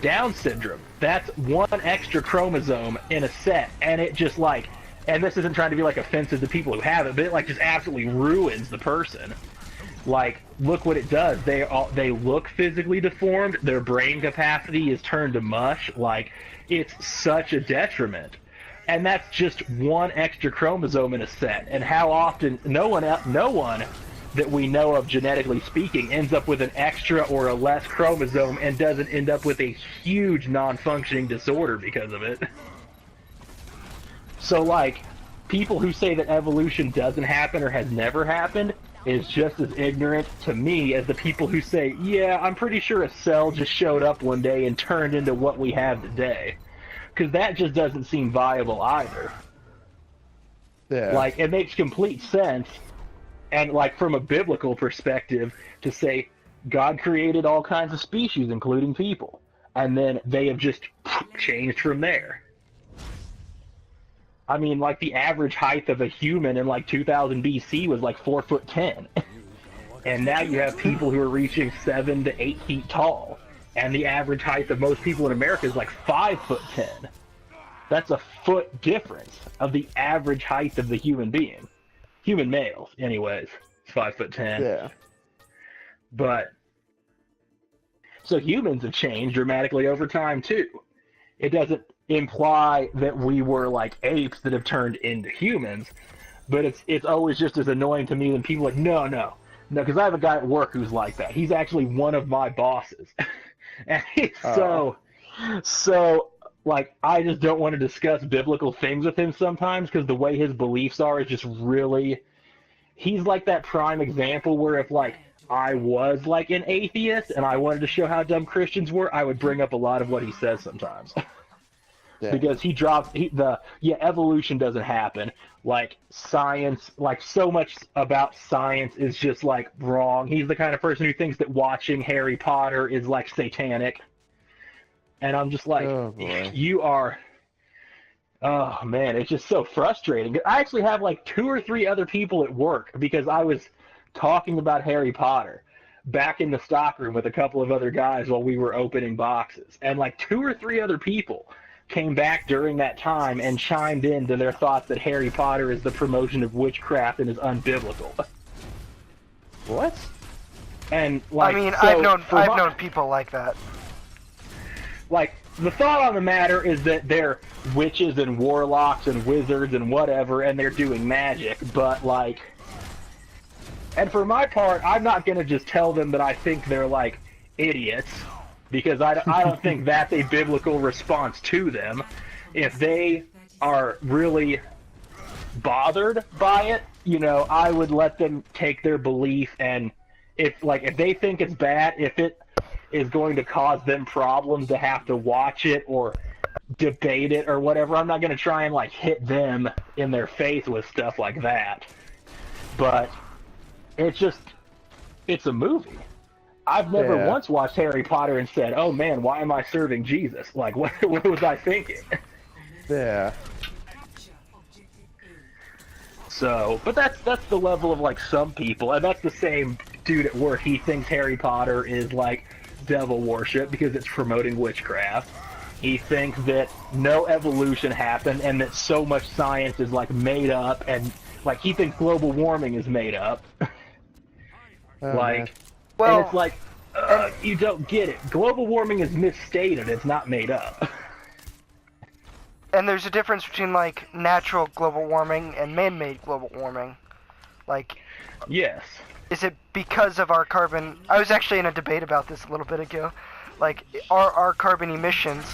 Down syndrome. That's one extra chromosome in a set, and it just like, and this isn't trying to be like offensive to people who have it, but it like just absolutely ruins the person. Like, look what it does. They look physically deformed. Their brain capacity is turned to mush. Like, it's such a detriment. And that's just one extra chromosome in a set. And how often no one that we know of, genetically speaking, ends up with an extra or a less chromosome and doesn't end up with a huge non-functioning disorder because of it. So, like, people who say that evolution doesn't happen or has never happened is just as ignorant to me as the people who say, yeah, I'm pretty sure a cell just showed up one day and turned into what we have today. Because that just doesn't seem viable either. Yeah. Like, it makes complete sense, and like from a biblical perspective, to say God created all kinds of species, including people, and then they have just changed from there. I mean, like, the average height of a human in like 2000 BC was like 4'10", and now you have people who are reaching 7 to 8 feet tall, and the average height of most people in America is like 5'10". That's a foot difference of the average height of the human being. Human males, anyways. It's 5'10". Yeah. But so humans have changed dramatically over time too. It doesn't imply that we were like apes that have turned into humans, but it's always just as annoying to me when people are like, no, because I have a guy at work who's like that. He's actually one of my bosses. And he's so like, I just don't want to discuss biblical things with him sometimes, because the way his beliefs are is just really, he's like that prime example where if like I was like an atheist and I wanted to show how dumb Christians were, I would bring up a lot of what he says sometimes. Yeah. Because evolution doesn't happen. Like, science, like, so much about science is just like wrong. He's the kind of person who thinks that watching Harry Potter is like satanic. And I'm just like, oh, boy. You are, oh man, it's just so frustrating. I actually have like 2 or 3 other people at work, because I was talking about Harry Potter back in the stockroom with a couple of other guys while we were opening boxes. And like 2 or 3 other people came back during that time and chimed in to their thoughts that Harry Potter is the promotion of witchcraft and is unbiblical. What? And like, I mean, so I've known people like that. Like, the thought on the matter is that they're witches and warlocks and wizards and whatever, and they're doing magic, but like, and for my part, I'm not going to just tell them that I think they're like idiots, because I don't think that's a biblical response to them. If they are really bothered by it, you know, I would let them take their belief, and if they think it's bad, if it is going to cause them problems to have to watch it or debate it or whatever, I'm not going to try and like hit them in their face with stuff like that. But it's a movie. I've never once watched Harry Potter and said, oh man, why am I serving Jesus? Like, what was I thinking? Yeah. So, but that's the level of like some people, and that's the same dude at work. He thinks Harry Potter is like devil worship because it's promoting witchcraft. He thinks that no evolution happened and that so much science is like made up, and like he thinks global warming is made up. And it's like, you don't get it. Global warming is misstated. It's not made up. And there's a difference between like natural global warming and man-made global warming. Like, yes. Is it because of our carbon? I was actually in a debate about this a little bit ago. Like, are our carbon emissions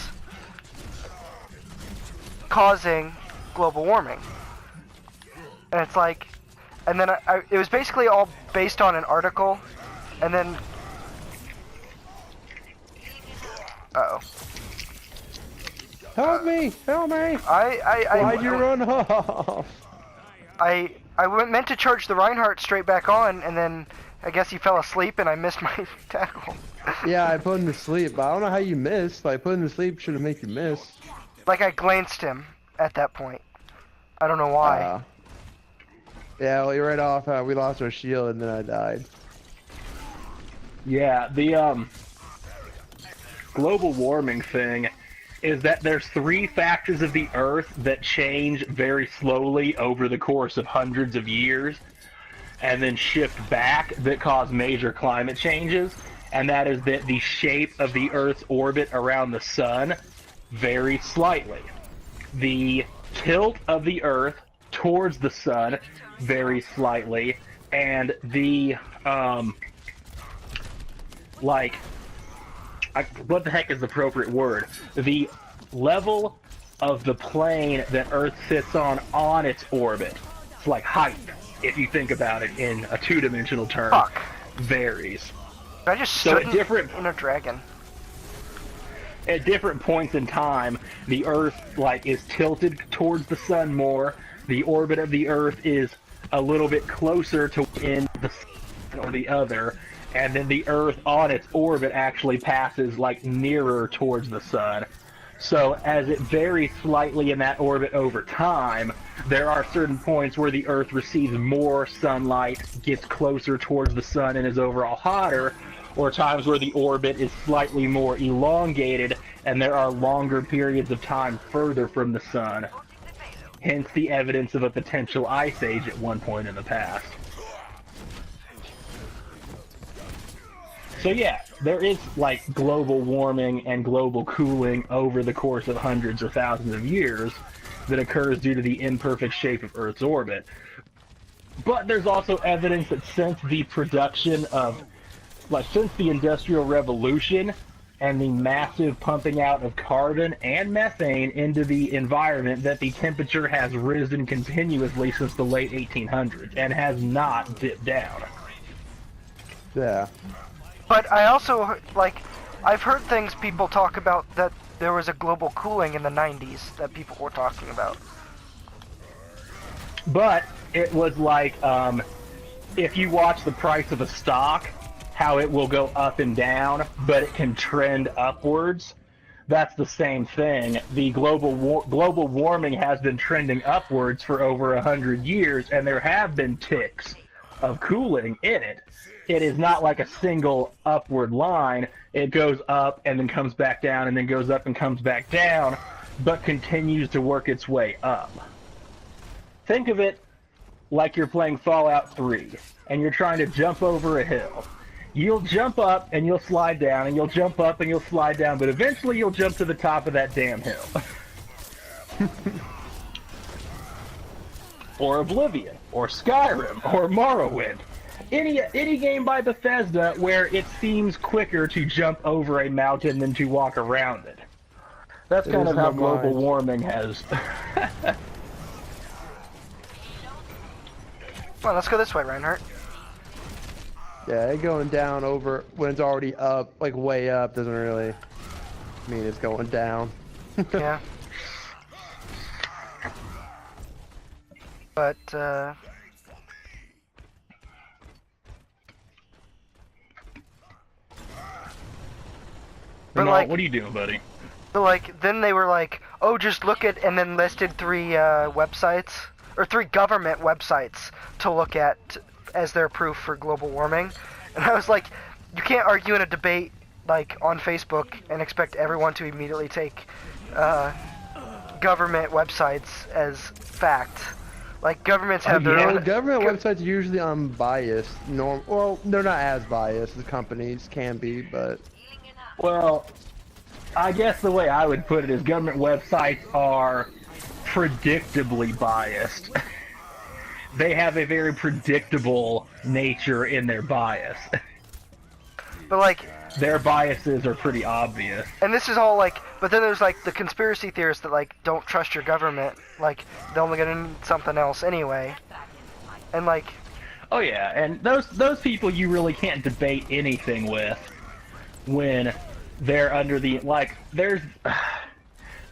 causing global warming? And it's like, and then it was basically all based on an article, and then, uh-oh. Help me! Help me! Why'd you run off? I meant to charge the Reinhardt straight back on, and then I guess he fell asleep, and I missed my tackle. Yeah, I put him to sleep, but I don't know how you missed. Like, putting him to sleep shouldn't make you miss. Like, I glanced him at that point. I don't know why. Yeah, well, you're right off. We lost our shield, and then I died. Yeah, global warming thing is that there's 3 factors of the Earth that change very slowly over the course of hundreds of years and then shift back that cause major climate changes. And that is that the shape of the Earth's orbit around the sun varies slightly. The tilt of the Earth towards the sun varies slightly, and the what the heck is the appropriate word? The level of the plane that Earth sits on its orbit, it's like height, if you think about it in a 2-dimensional term, varies. I just So stood at different in a dragon. At different points in time, the Earth is tilted towards the sun more. The orbit of the Earth is a little bit closer to in the sun or the other, and then the Earth on its orbit actually passes nearer towards the sun. So as it varies slightly in that orbit over time, there are certain points where the Earth receives more sunlight, gets closer towards the sun, and is overall hotter, or times where the orbit is slightly more elongated and there are longer periods of time further from the sun. Hence the evidence of a potential ice age at one point in the past. So yeah, there is global warming and global cooling over the course of hundreds or thousands of years that occurs due to the imperfect shape of Earth's orbit. But there's also evidence that since the production of since the Industrial Revolution and the massive pumping out of carbon and methane into the environment, that the temperature has risen continuously since the late 1800s and has not dipped down. Yeah. But I also, I've heard things people talk about that there was a global cooling in the 90s that people were talking about. But it was if you watch the price of a stock, how it will go up and down, but it can trend upwards. That's the same thing. The global warming has been trending upwards for over 100 years, and there have been ticks of cooling in it. It is not like a single upward line. It goes up and then comes back down and then goes up and comes back down, but continues to work its way up. Think of it like you're playing Fallout 3, and you're trying to jump over a hill. You'll jump up and you'll slide down, and you'll jump up and you'll slide down, but eventually you'll jump to the top of that damn hill. Or Oblivion, or Skyrim, or Morrowind. Any game by Bethesda where it seems quicker to jump over a mountain than to walk around it. That's kind of how global warming has... Well, let's go this way, Reinhardt. Yeah, going down over when it's already up, way up, doesn't really mean it's going down. Yeah. But, Renault, what are you doing, buddy? But, then they were oh, just look at, and then listed 3 websites, or 3 government websites to look at as their proof for global warming. And I was like, you can't argue in a debate, on Facebook and expect everyone to immediately take government websites as fact. Governments have their own... Government websites are usually unbiased. Well, they're not as biased as companies can be, but... Well, I guess the way I would put it is government websites are predictably biased. They have a very predictable nature in their bias. But their biases are pretty obvious. And this is all but then there's the conspiracy theorists that don't trust your government. They're only gonna need something else anyway. And oh yeah, and those people you really can't debate anything with when they're under the there's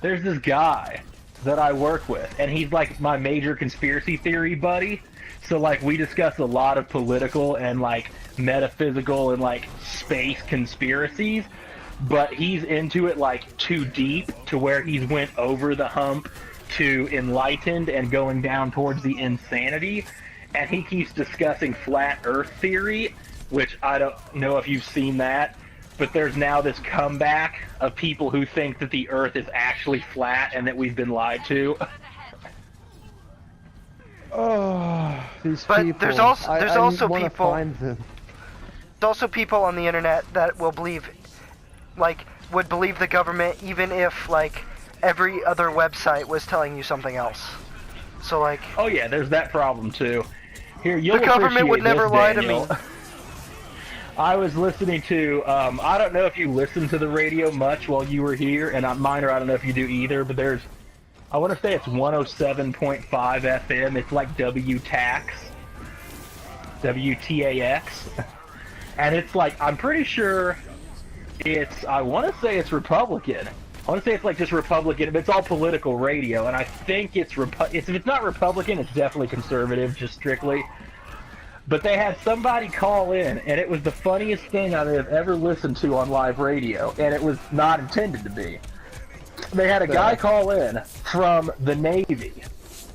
this guy that I work with, and he's my major conspiracy theory buddy. So we discuss a lot of political and metaphysical and space conspiracies, but he's into it too deep to where he's went over the hump to enlightened and going down towards the insanity. And he keeps discussing flat Earth theory, which I don't know if you've seen that, but there's now this comeback of people who think that the Earth is actually flat and that we've been lied to. Oh, these But people. there's also wanna people. find them. There's also people on the internet that will believe, like, would believe the government even if, like, every other website was telling you something else. So, like... Oh yeah, there's that problem too. Here, you'll The government would appreciate never this, lie to Daniel. me. I was listening to, I don't know if you listened to the radio much while you were here, and Minor, I don't know if you do either, but there's, I want to say it's 107.5 FM, it's like WTAX, WTAX, and it's like, I'm pretty sure it's, I want to say it's Republican. I want to say it's like just Republican, but it's all political radio, and I think if it's not Republican, it's definitely conservative, just strictly. But they had somebody call in, and it was the funniest thing I have ever listened to on live radio, and it was not intended to be. They had a guy call in from the Navy,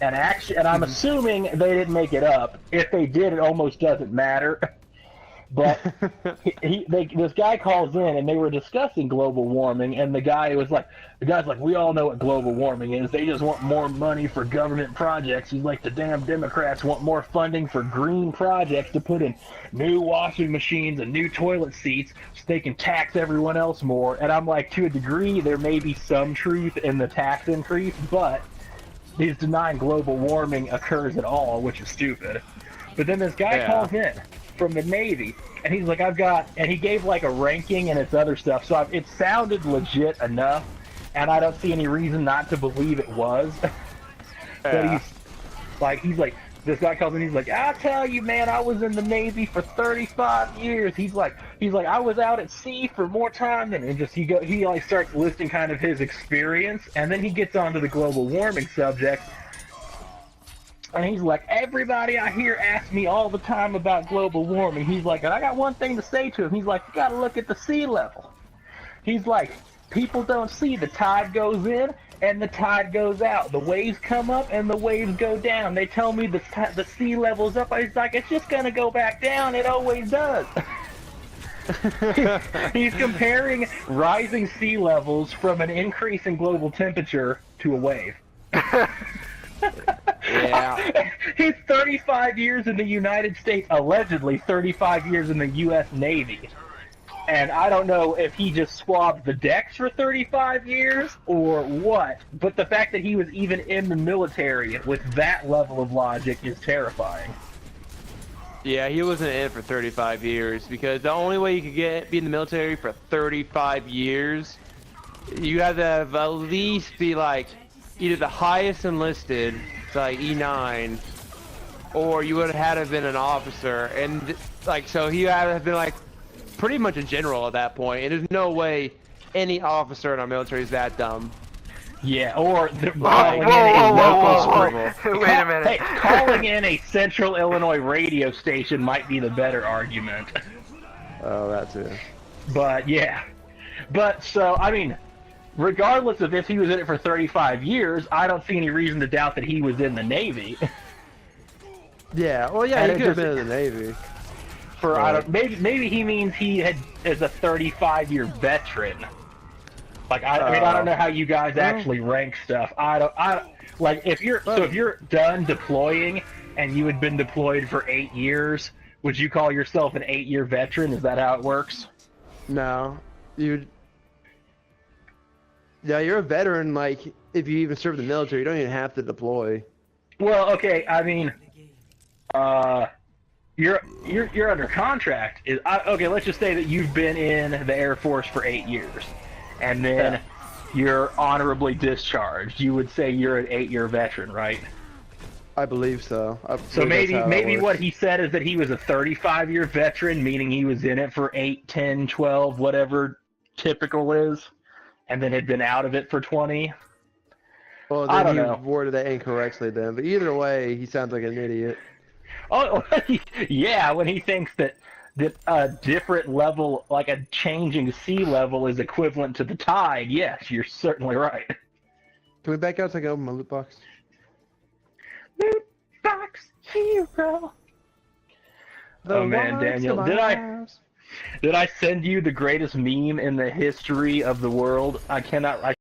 and I'm assuming they didn't make it up. If they did, it almost doesn't matter. But this guy calls in, and they were discussing global warming, and the guy's like, we all know what global warming is. They just want more money for government projects. He's like, the damn Democrats want more funding for green projects to put in new washing machines and new toilet seats so they can tax everyone else more. And I'm like, to a degree, there may be some truth in the tax increase, but he's denying global warming occurs at all, which is stupid. But then this guy calls in from the Navy, and he's like, and he gave like a ranking and its other stuff, so it sounded legit enough, and I don't see any reason not to believe it was. But he's like, this guy calls in, he's like, I'll tell you, man, I was in the Navy for 35 years. He's like, I was out at sea for more time than, and just, he like starts listing kind of his experience, and then he gets onto the global warming subject. And he's like, everybody I hear asks me all the time about global warming. He's like, and I got one thing to say to him. He's like, you gotta look at the sea level. He's like, people don't see the tide goes in and the tide goes out. The waves come up and the waves go down. They tell me the sea level's up. He's like, it's just gonna go back down. It always does. He's comparing rising sea levels from an increase in global temperature to a wave. Yeah. He's 35 years in the United States, allegedly 35 years in the U.S. Navy. And I don't know if he just swabbed the decks for 35 years or what, but the fact that he was even in the military with that level of logic is terrifying. Yeah, he wasn't in it for 35 years, because the only way you could be in the military for 35 years, you had to have at least be like either the highest enlisted, so like E9, or you would have had to have been an officer, and like, so he had to have been like pretty much a general at that point, and there's no way any officer in our military is that dumb. Yeah, or Whoa, wait a minute. Hey, calling in a Central Illinois radio station might be the better argument. Oh, that's it. But yeah, but so I mean, regardless of if he was in it for 35 years, I don't see any reason to doubt that he was in the Navy. Yeah, well, yeah, he could have been in the Navy. For I don't, maybe he means he is a 35-year veteran. Like I mean, I don't know how you guys actually rank stuff. I don't like if you're done deploying and you had been deployed for 8 years, would you call yourself an 8-year veteran? Is that how it works? No, yeah, you're a veteran, like, if you even serve the military, you don't even have to deploy. Well, okay, I mean, you're under contract. Okay, let's just say that you've been in the Air Force for 8 years, and then you're honorably discharged. You would say you're an 8-year veteran, right? I believe so. So maybe what he said is that he was a 35-year veteran, meaning he was in it for 8, 10, 12, whatever typical is, and then had been out of it for 20. Well, I then don't he know. worded that incorrectly then. But either way, he sounds like an idiot. Oh, yeah, when he thinks that a different level, like a changing sea level, is equivalent to the tide, yes, you're certainly right. Can we back out so I can open my loot box? Loot box hero. Oh man, Daniel, Did I send you the greatest meme in the history of the world? I